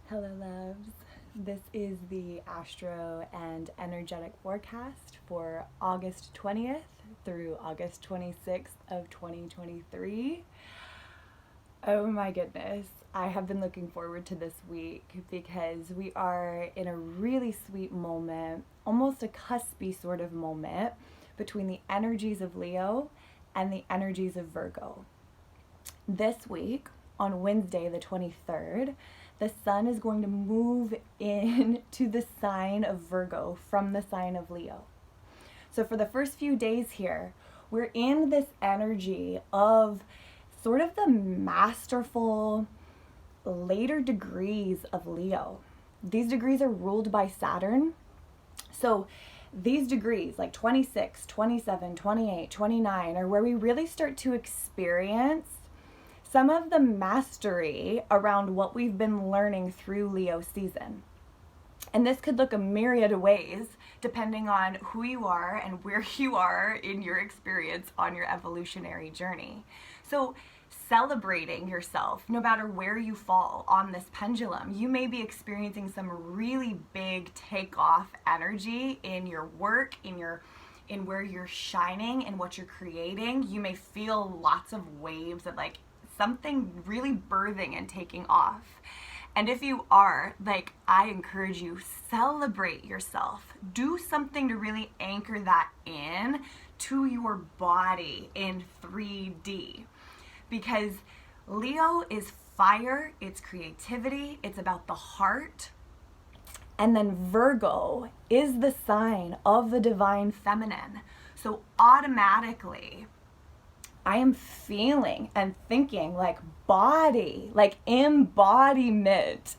Hello, loves. This is the astro and energetic forecast for August 20th through August 26th of 2023. Oh my goodness. I have been looking forward to this week because we are in a really sweet moment, almost a cuspy sort of moment between the energies of Leo and the energies of Virgo. This week, on Wednesday the 23rd, the sun is going to move into the sign of Virgo from the sign of Leo. So for the first few days here, we're in this energy of sort of the masterful later degrees of Leo. These degrees are ruled by Saturn. So these degrees, like 26, 27, 28, 29, are where we really start to experience some of the mastery around what we've been learning through Leo season. And this could look a myriad of ways depending on who you are and where you are in your experience on your evolutionary journey. So celebrating yourself, no matter where you fall on this pendulum, you may be experiencing some really big takeoff energy in your work, in where you're shining and what you're creating. You may feel lots of waves of like something really birthing and taking off. And if you are, I encourage you, celebrate yourself. Do something to really anchor that in to your body in 3D. Because Leo is fire, it's creativity, it's about the heart. And then Virgo is the sign of the divine feminine. So automatically, I am feeling and thinking like body, like embodiment.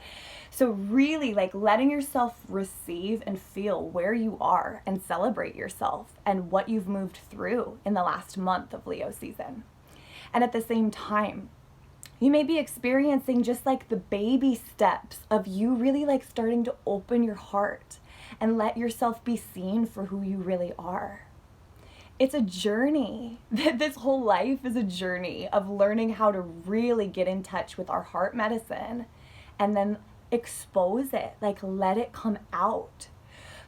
So really letting yourself receive and feel where you are and celebrate yourself and what you've moved through in the last month of Leo season. And at the same time, you may be experiencing just like the baby steps of you really starting to open your heart and let yourself be seen for who you really are. It's a journey. This whole life is a journey of learning how to really get in touch with our heart medicine and then expose it, let it come out.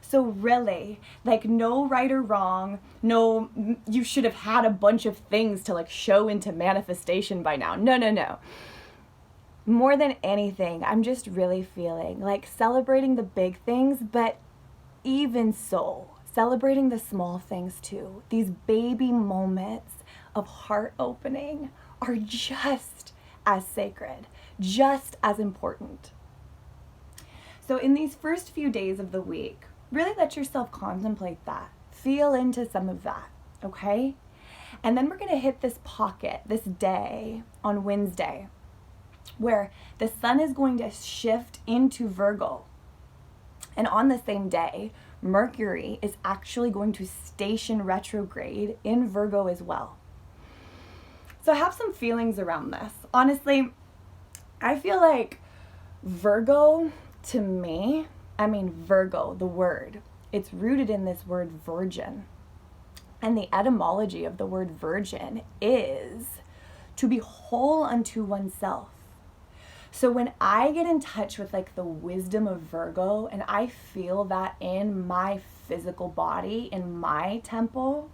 So really, no right or wrong, no, you should have had a bunch of things to show into manifestation by now. No. More than anything, I'm just really feeling celebrating the big things, but even so, celebrating the small things too. These baby moments of heart opening are just as sacred, just as important. So in these first few days of the week, really let yourself contemplate that. Feel into some of that, okay? And then we're going to hit this pocket, this day on Wednesday, where the sun is going to shift into Virgo. And on the same day, Mercury is actually going to station retrograde in Virgo as well. So I have some feelings around this. Honestly, I feel like Virgo, to me, Virgo, the word, it's rooted in this word virgin. And the etymology of the word virgin is to be whole unto oneself. So when I get in touch with the wisdom of Virgo and I feel that in my physical body, in my temple,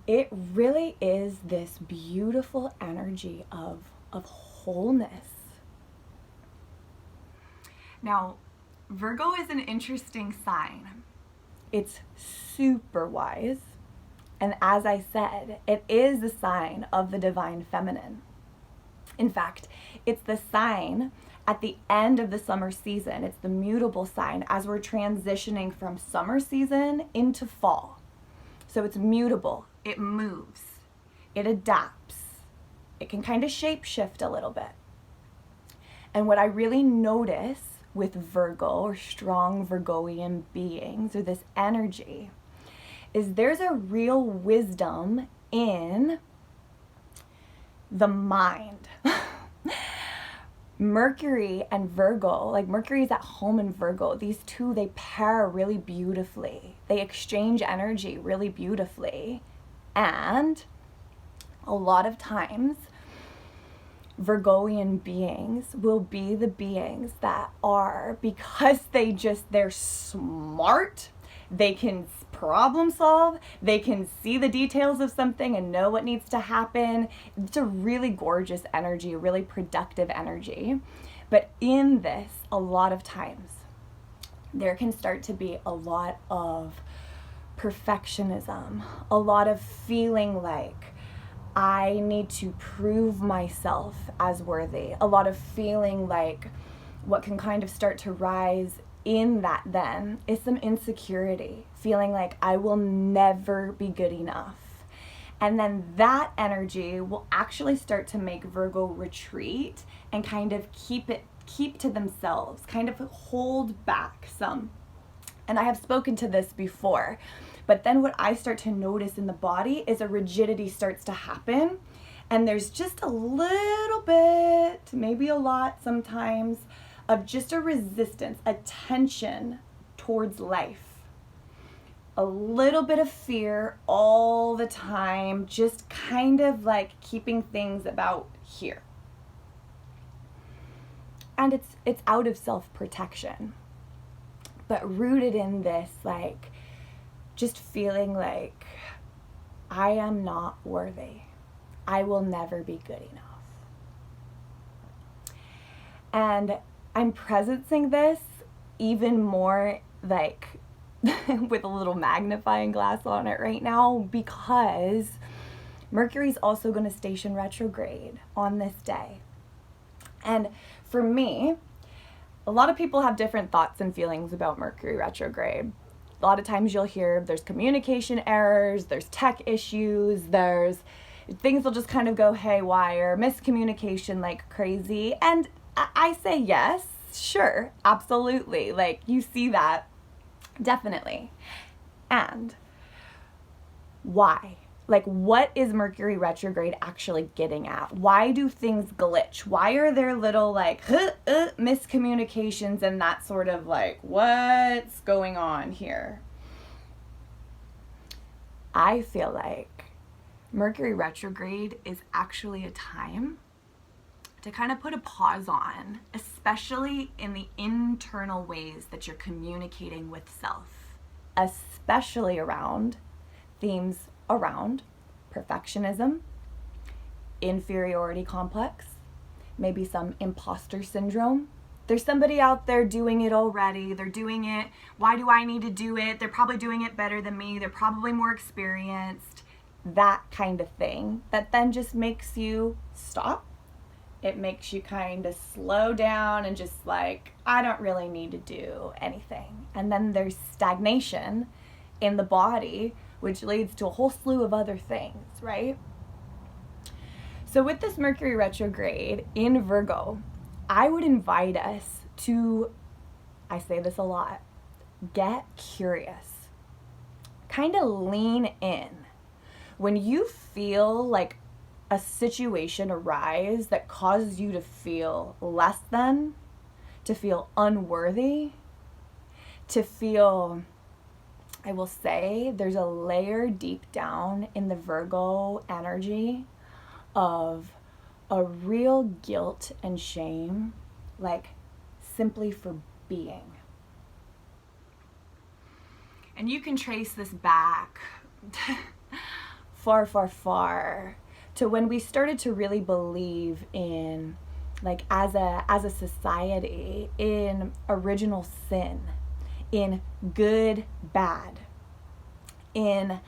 it really is this beautiful energy of wholeness. Now, Virgo is an interesting sign. It's super wise. And as I said, it is a sign of the divine feminine. In fact, it's the sign at the end of the summer season. It's the mutable sign as we're transitioning from summer season into fall. So it's mutable. It moves. It adapts. It can kind of shape shift a little bit. And what I really notice with Virgo or strong Virgoian beings or this energy is there's a real wisdom in the mind. Mercury and Virgo, Mercury is at home in Virgo. These two, they pair really beautifully. They exchange energy really beautifully. And a lot of times Virgoian beings will be the beings that are, because they're smart, they can problem solve, they can see the details of something and know what needs to happen. It's a really gorgeous energy, a really productive energy. But in this, a lot of times, there can start to be a lot of perfectionism, a lot of feeling like I need to prove myself as worthy, a lot of feeling like what can kind of start to rise in that then is some insecurity, feeling like I will never be good enough. And then that energy will actually start to make Virgo retreat and kind of keep to themselves, kind of hold back some. And I have spoken to this before, but then what I start to notice in the body is a rigidity starts to happen, and there's just a little bit, maybe a lot sometimes, of just a resistance, a tension towards life. A little bit of fear all the time, just kind of like keeping things about here. And it's out of self-protection, but rooted in this, like, just feeling like I am not worthy. I will never be good enough. And I'm presencing this even more, like, with a little magnifying glass on it right now, because Mercury's also going to station retrograde on this day. And for me, a lot of people have different thoughts and feelings about Mercury retrograde. A lot of times you'll hear there's communication errors, there's tech issues, there's things will just kind of go haywire, miscommunication like crazy. And I say yes, sure, absolutely. Like, you see that, definitely. And why? Like, what is Mercury retrograde actually getting at? Why do things glitch? Why are there little like miscommunications and that sort of like, what's going on here? I feel like Mercury retrograde is actually a time to kind of put a pause on, especially in the internal ways that you're communicating with self, especially around themes around perfectionism, inferiority complex, maybe some imposter syndrome. There's somebody out there doing it already. They're doing it. Why do I need to do it? They're probably doing it better than me. They're probably more experienced. That kind of thing that then just makes you stop. It makes you kind of slow down and just like, I don't really need to do anything. And then there's stagnation in the body, which leads to a whole slew of other things, right? So with this Mercury retrograde in Virgo, I would invite us to, I say this a lot, get curious. Kind of lean in. When you feel like a situation arise that causes you to feel less than, to feel unworthy, to feel, I will say, there's a layer deep down in the Virgo energy of a real guilt and shame, like simply for being. And you can trace this back far, far, far to when we started to really believe in, like, as a society, in original sin, in good, bad, in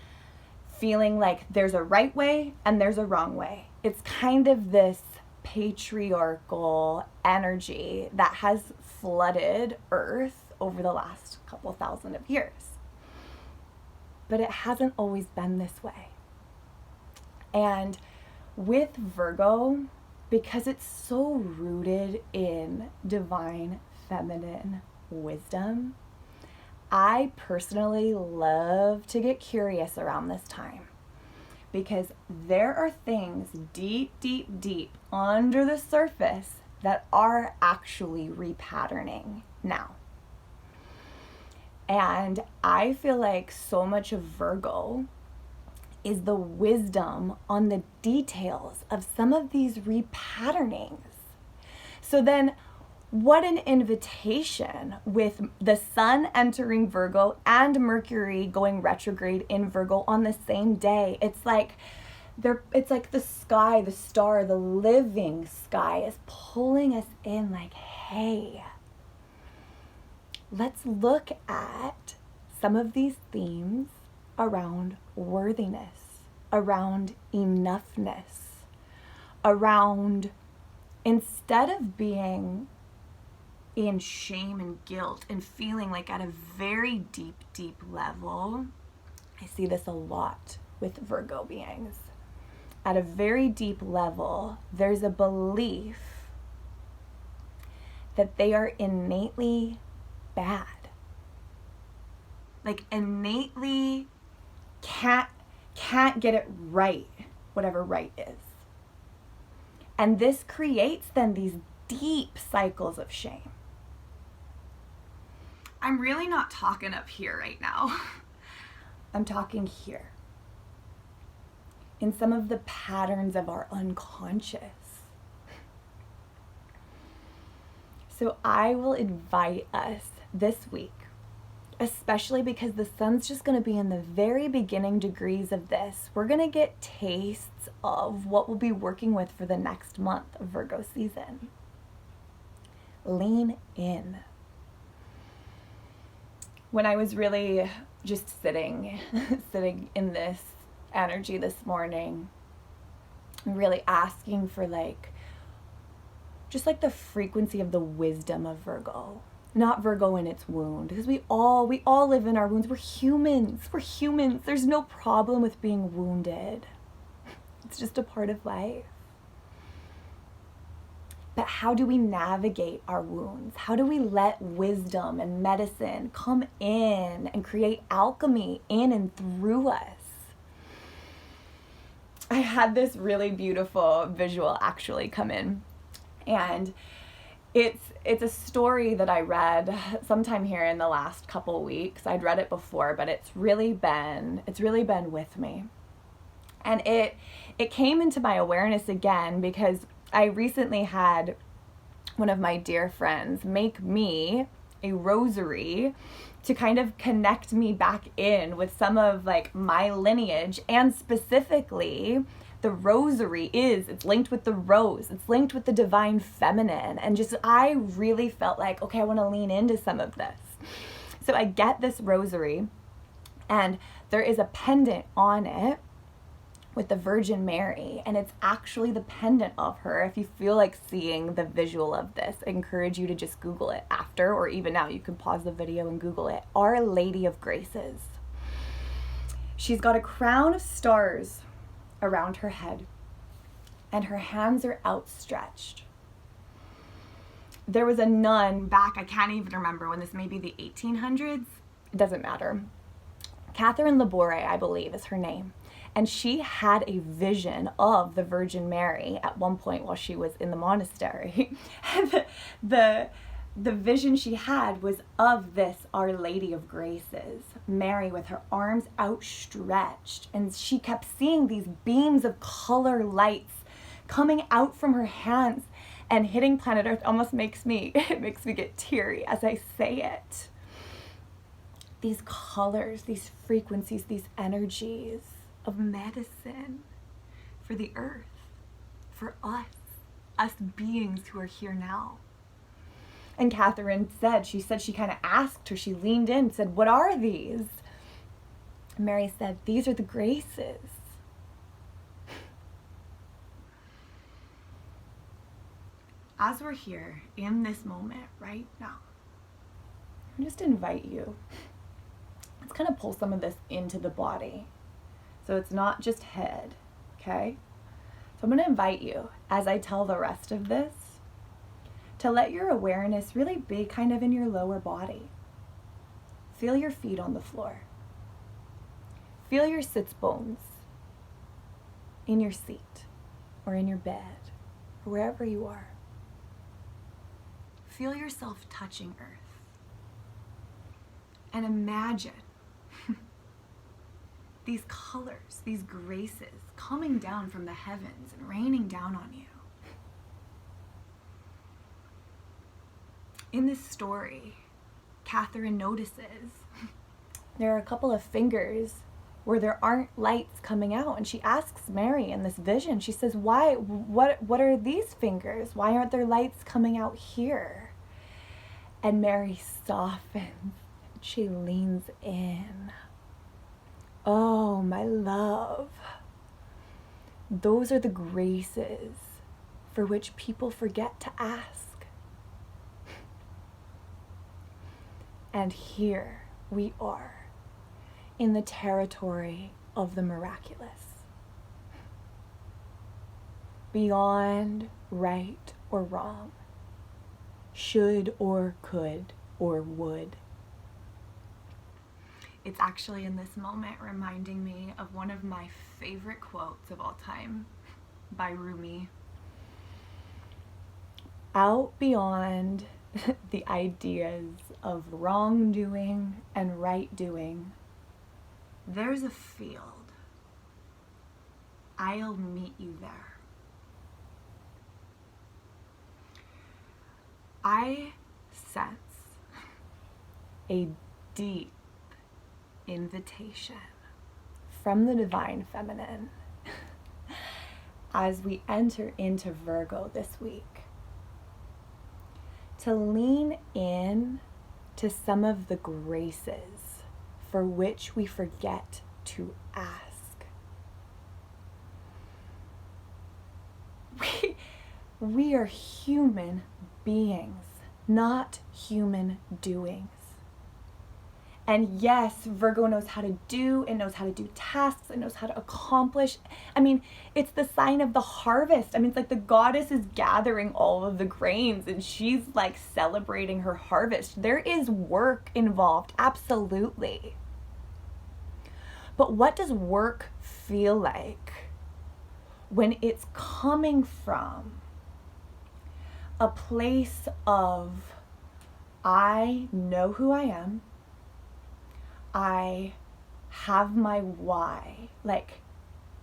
feeling like there's a right way and there's a wrong way. It's kind of this patriarchal energy that has flooded Earth over the last couple thousand of years. But it hasn't always been this way. And with Virgo, because it's so rooted in divine feminine wisdom, I personally love to get curious around this time, because there are things deep, deep, deep under the surface that are actually repatterning now. And I feel like so much of Virgo is the wisdom on the details of some of these repatternings. So then, what an invitation with the sun entering Virgo and Mercury going retrograde in Virgo on the same day. It's like the sky, the star, the living sky is pulling us in like, hey, let's look at some of these themes around worthiness, around enoughness, around, instead of being in shame and guilt and feeling like at a very deep, deep level, I see this a lot with Virgo beings. At a very deep level, there's a belief that they are innately bad. Like innately can't get it right, whatever right is. And this creates then these deep cycles of shame. I'm really not talking up here right now. I'm talking here. In some of the patterns of our unconscious. So I will invite us this week, especially because the sun's just going to be in the very beginning degrees of this. We're going to get tastes of what we'll be working with for the next month of Virgo season. Lean in. When I was really just sitting in this energy this morning, really asking for just the frequency of the wisdom of Virgo, not Virgo in its wound, because we all live in our wounds. We're humans. There's no problem with being wounded. It's just a part of life. But how do we navigate our wounds? How do we let wisdom and medicine come in and create alchemy in and through us? I had this really beautiful visual actually come in, and it's a story that I read sometime here in the last couple weeks. I'd read it before, but it's really been with me. And it came into my awareness again because I recently had one of my dear friends make me a rosary to kind of connect me back in with some of my lineage, and specifically the rosary it's linked with the rose, it's linked with the divine feminine, and just I really felt like, okay, I want to lean into some of this. So I get this rosary, and there is a pendant on it with the Virgin Mary, and it's actually the pendant of her. If you feel like seeing the visual of this, I encourage you to just Google it after, or even now you can pause the video and Google it. Our Lady of Graces. She's got a crown of stars around her head, and her hands are outstretched. There was a nun back, I can't even remember when, this may be the 1800s, it doesn't matter. Catherine Labore, I believe, is her name. And she had a vision of the Virgin Mary at one point while she was in the monastery. And the vision she had was of this Our Lady of Graces, Mary with her arms outstretched. And she kept seeing these beams of color lights coming out from her hands and hitting planet Earth. Almost makes me get teary as I say it. These colors, these frequencies, these energies of medicine for the earth, for us beings who are here now. And Catherine said she kind of asked her, she leaned in and said, what are these? And Mary said, these are the graces. As we're here in this moment right now, I just invite you, let's kind of pull some of this into the body. So it's not just head, okay? So I'm going to invite you, as I tell the rest of this, to let your awareness really be kind of in your lower body. Feel your feet on the floor. Feel your sits bones in your seat or in your bed or wherever you are. Feel yourself touching earth. And imagine these colors, these graces coming down from the heavens and raining down on you. In this story, Catherine notices there are a couple of fingers where there aren't lights coming out, and she asks Mary in this vision, she says, why, what are these fingers? Why aren't there lights coming out here? And Mary softens, she leans in. Oh, my love, those are the graces for which people forget to ask. And here we are in the territory of the miraculous. Beyond right or wrong, should or could or would. It's actually in this moment reminding me of one of my favorite quotes of all time by Rumi. Out beyond the ideas of wrongdoing and right doing, there's a field. I'll meet you there. I sense a deep invitation from the divine feminine as we enter into Virgo this week to lean in to some of the graces for which we forget to ask. We are human beings, not human doings. And yes, Virgo knows how to do, it knows how to do tasks, it knows how to accomplish. I mean, it's the sign of the harvest. I mean, it's like the goddess is gathering all of the grains and she's like celebrating her harvest. There is work involved, absolutely. But what does work feel like when it's coming from a place of, I know who I am, I have my why, like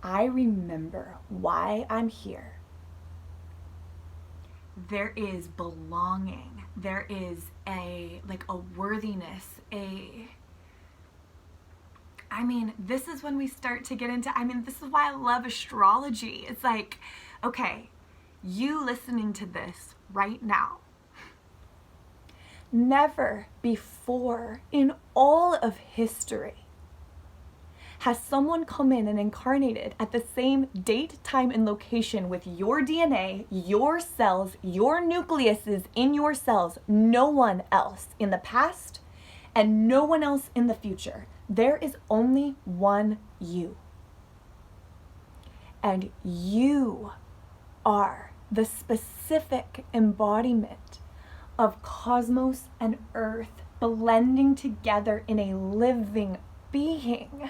I remember why I'm here. There is belonging, there is a worthiness, this is when we start to get into, this is why I love astrology. It's like, okay, you listening to this right now, never before in all of history has someone come in and incarnated at the same date, time, and location with your DNA, your cells, your nucleuses in your cells. No one else in the past and no one else in the future. There is only one you. And you are the specific embodiment of cosmos and earth blending together in a living being.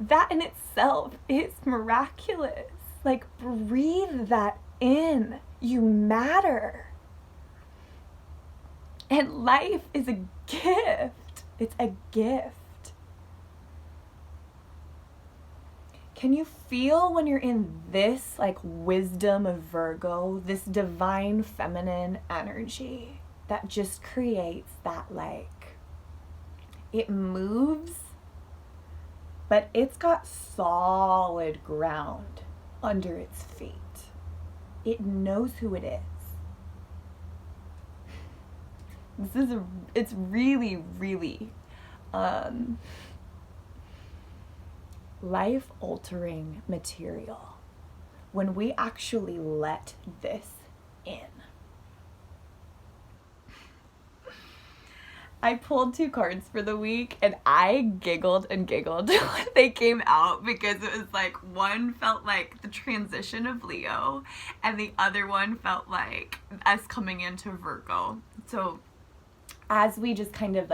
That in itself is miraculous. Like, breathe that in. You matter. And life is a gift. It's a gift. Can you feel when you're in this wisdom of Virgo, this divine feminine energy that just creates that it moves, but it's got solid ground under its feet. It knows who it is. It's really, really life-altering material when we actually let this in. I pulled 2 cards for the week and I giggled and giggled when they came out because it was one felt like the transition of Leo and the other one felt like us coming into Virgo. So as we just kind of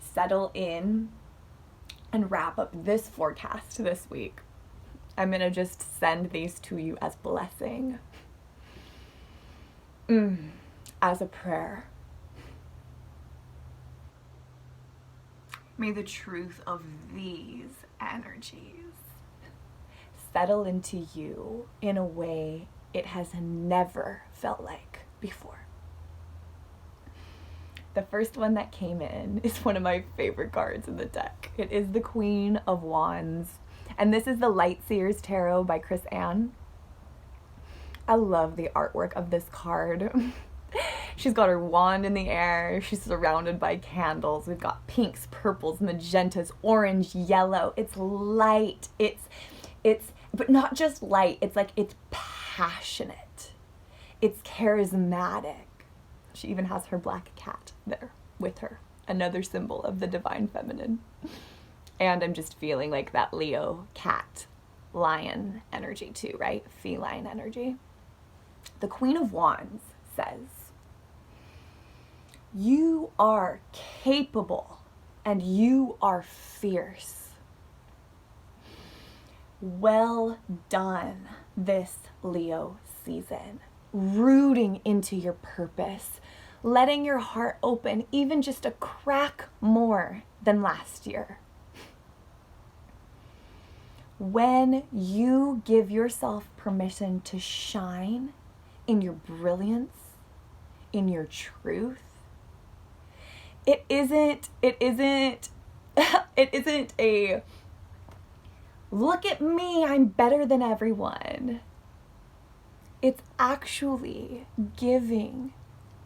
settle in and wrap up this forecast this week, I'm going to just send these to you as blessing, as a prayer. May the truth of these energies settle into you in a way it has never felt like before. The first one that came in is one of my favorite cards in the deck. It is the Queen of Wands. And this is the Lightseers Tarot by Chris Ann. I love the artwork of this card. She's got her wand in the air. She's surrounded by candles. We've got pinks, purples, magentas, orange, yellow. It's light. It's but not just light. It's like, it's passionate. It's charismatic. She even has her black cat there with her. Another symbol of the divine feminine. And I'm just feeling like that Leo cat lion energy too, right? Feline energy. The Queen of Wands says, you are capable and you are fierce. Well done this Leo season. Rooting into your purpose, letting your heart open even just a crack more than last year. When you give yourself permission to shine in your brilliance, in your truth, it isn't a look at me, I'm better than everyone. It's actually giving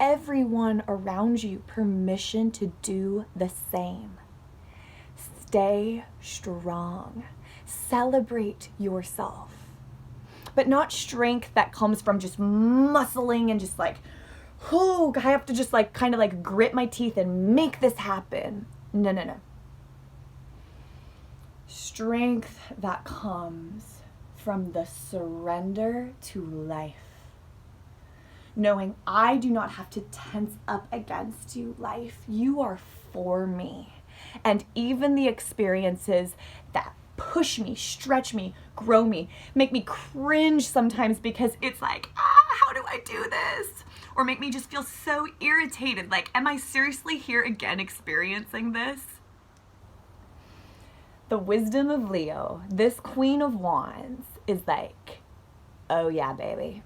everyone around you permission to do the same. Stay strong. Celebrate yourself. But not strength that comes from just muscling and just like, oh, I have to just like kind of like grit my teeth and make this happen. No. Strength that comes from the surrender to life. Knowing I do not have to tense up against you, life. You are for me. And even the experiences that push me, stretch me, grow me, make me cringe sometimes because it's like, how do I do this? Or make me just feel so irritated. Like, am I seriously here again experiencing this? The wisdom of Leo, this Queen of Wands, is like, oh yeah, baby.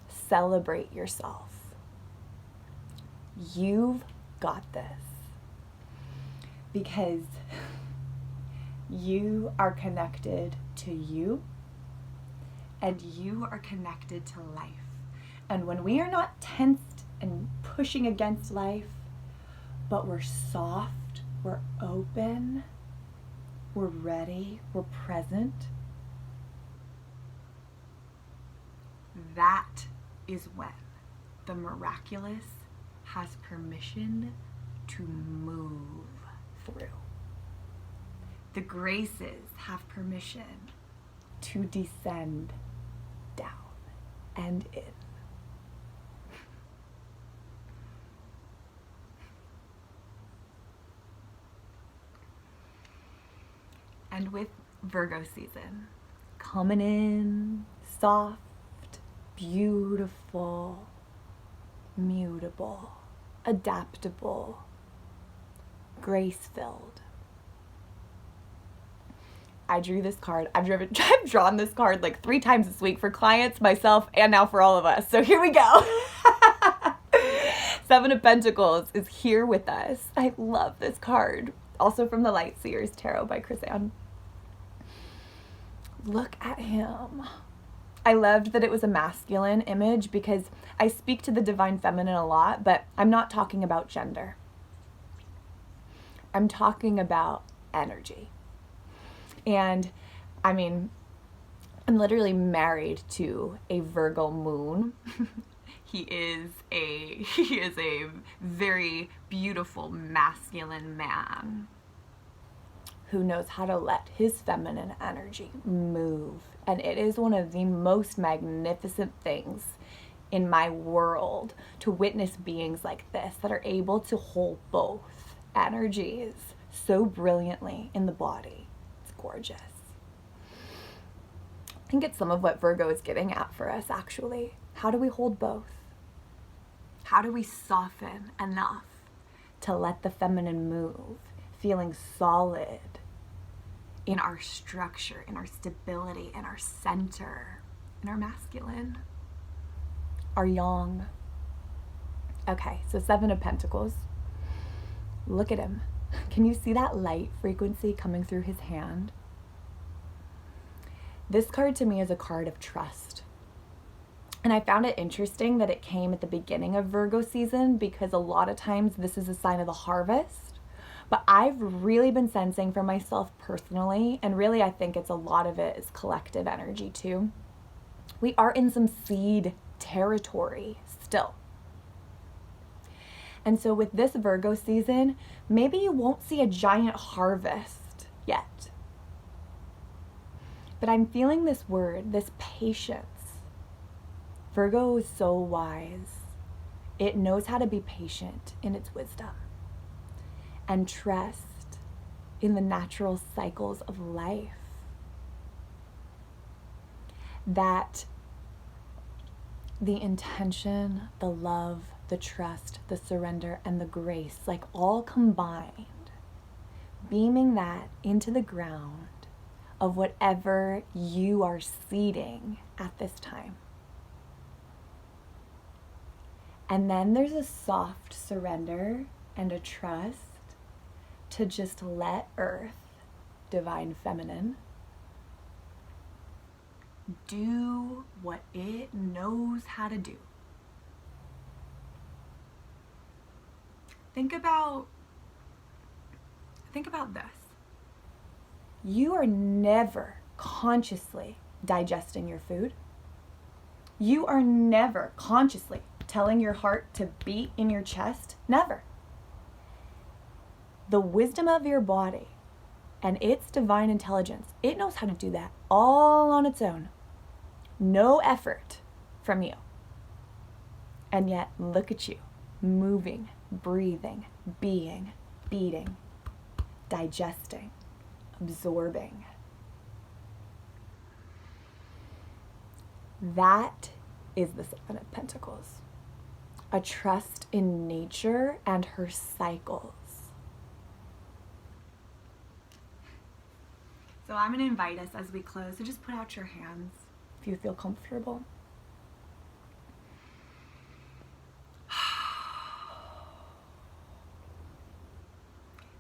Celebrate yourself. You've got this. Because you are connected to you and you are connected to life. And when we are not tensed and pushing against life, but we're soft, we're open, we're ready, we're present, that is when the miraculous has permission to move through. The graces have permission to descend down and in. And with Virgo season coming in soft, beautiful, mutable, adaptable, grace-filled. I drew this card. I've drawn this card like 3 times this week for clients, myself, and now for all of us. So here we go. 7 of Pentacles is here with us. I love this card. Also from the Lightseers Tarot by Chris Ann. Look at him. I loved that it was a masculine image because I speak to the divine feminine a lot, but I'm not talking about gender. I'm talking about energy. And I mean, I'm literally married to a Virgo moon. He is a very beautiful masculine man who knows how to let his feminine energy move. And it is one of the most magnificent things in my world to witness beings like this that are able to hold both energies so brilliantly in the body. It's gorgeous. I think it's some of what Virgo is getting at for us, actually. How do we hold both? How do we soften enough to let the feminine move, feeling solid in our structure, in our stability, in our center, in our masculine, our yang. Okay, so 7 of Pentacles. Look at him. Can you see that light frequency coming through his hand? This card to me is a card of trust. And I found it interesting that it came at the beginning of Virgo season, because a lot of times this is a sign of the harvest. But I've really been sensing for myself personally, and really I think it's a lot of it is collective energy too. We are in some seed territory still. And so with this Virgo season, maybe you won't see a giant harvest yet. But I'm feeling this word, this patience. Virgo is so wise. It knows how to be patient in its wisdom and trust in the natural cycles of life. That the intention, the love, the trust, the surrender, and the grace, like all combined, beaming that into the ground of whatever you are seeding at this time. And then there's a soft surrender and a trust to just let Earth, Divine Feminine, do what it knows how to do. Think about this. You are never consciously digesting your food. You are never consciously telling your heart to beat in your chest. Never. The wisdom of your body and its divine intelligence, it knows how to do that all on its own. No effort from you. And yet, look at you, moving, breathing, being, beating, digesting, absorbing. That is the 7 of Pentacles. A trust in nature and her cycles. So I'm going to invite us as we close to just put out your hands if you feel comfortable.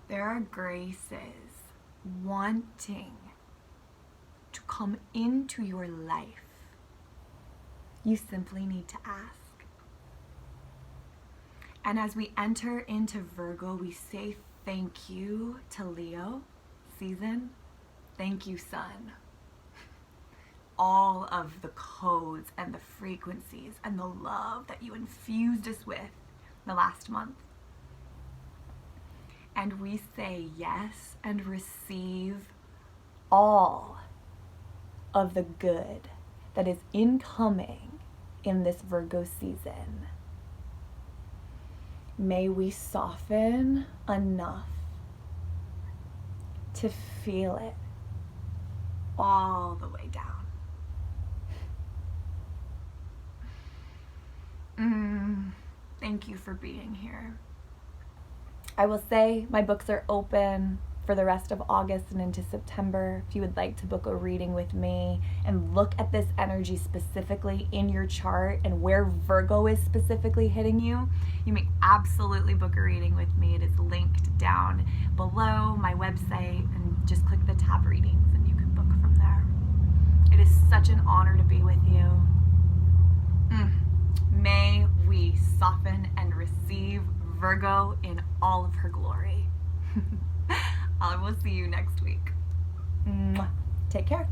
There are graces wanting to come into your life. You simply need to ask. And as we enter into Virgo, we say thank you to Leo season. Thank you, Sun. All of the codes and the frequencies and the love that you infused us with the last month. And we say yes and receive all of the good that is incoming in this Virgo season. May we soften enough to feel it all the way down. Thank you for being here. I will say my books are open for the rest of August and into September. If you would like to book a reading with me and look at this energy specifically in your chart and where Virgo is specifically hitting you, you may absolutely book a reading with me. It is linked down below my website, and just click the tab readings and you can book from there. It is such an honor to be with you. May we soften and receive Virgo in all of her glory. I will see you next week. Take care.